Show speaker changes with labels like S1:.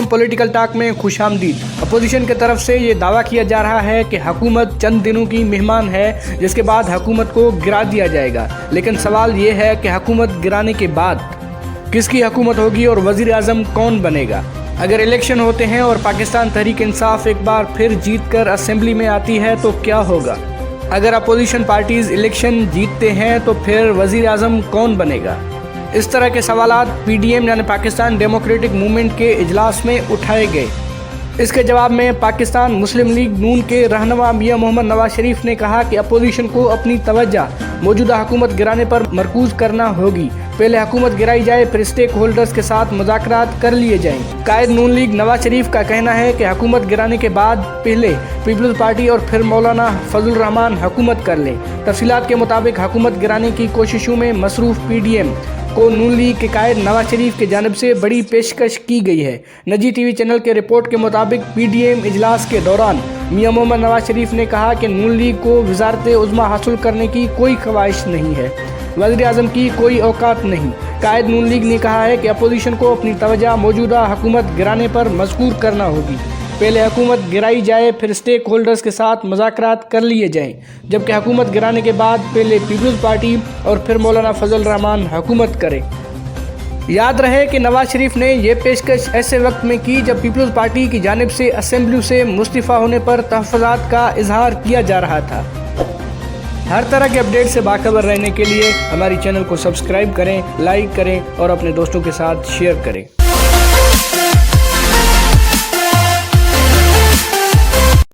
S1: Political talk में खुश आमदीद। अपोजिशन की तरफ से ये दावा किया जा रहा है कि हुकूमत चंद दिनों की मेहमान है, जिसके बाद हुकूमत को गिरा दिया जाएगा। लेकिन सवाल ये है कि हुकूमत गिराने के बाद किसकी हुकूमत होगी और वज़ीर आज़म कौन बनेगा। अगर इलेक्शन होते हैं और पाकिस्तान तहरीक इंसाफ एक बार फिर जीत कर असेंबली में आती है तो क्या होगा। अगर अपोजिशन पार्टीज़ इलेक्शन जीतते हैं तो फिर वज़ीर आज़म कौन बनेगा। इस तरह के सवालात PDM यानी पाकिस्तान डेमोक्रेटिक मूवमेंट के इजलास में उठाए गए। इसके जवाब में पाकिस्तान मुस्लिम लीग नून के रहनुमा मियां मोहम्मद नवाज शरीफ ने कहा कि अपोजिशन को अपनी तवज्जो मौजूदा हुकूमत गिराने पर मरकूज करना होगी। पहले हुकूमत गिराई जाए, फिर स्टेक होल्डर्स के साथ मुज़ाकरात कर लिए जाएं। कायद नून लीग नवाज शरीफ का कहना है कि हुकूमत गिराने के बाद पहले पीपल्स पार्टी और फिर मौलाना फजलुर रहमान हुकूमत कर लें। तफसीलात के मुताबिक हुकूमत गिराने की कोशिशों में मसरूफ़ PDM को नून लीग के कायद नवाज शरीफ की जानिब से बड़ी पेशकश की गई है। निजी TV चैनल के रिपोर्ट के मुताबिक PDM इजलास के दौरान मियां मोहम्मद नवाज शरीफ ने कहा कि नून लीग को वज़ारत उज़्मा हासिल करने की कोई ख्वाहिश नहीं है, वज़ीर आज़म की कोई औकात नहीं। कायद नून लीग ने कहा है कि अपोजिशन को अपनी तवज्जो मौजूदा हुकूमत गिराने पर मजबूर करना होगी। पहले हुकूमत गिराई जाए, फिर स्टेक होल्डर्स के साथ मुज़ाकरात कर लिए जाएं, जबकि हुकूमत गिराने के बाद पहले पीपल्स पार्टी और फिर मौलाना फजल रहमान हुकूमत करे। याद रहे कि नवाज शरीफ ने यह पेशकश ऐसे वक्त में की जब पीपल्स पार्टी की जानिब से असेंबली से मुस्तफ़ा होने पर तहफ़्फ़ुज़ात का इजहार किया जा रहा था। हर तरह के अपडेट से बाखबर रहने के लिए हमारी चैनल को सब्सक्राइब करें, लाइक करें और अपने दोस्तों के साथ शेयर करें।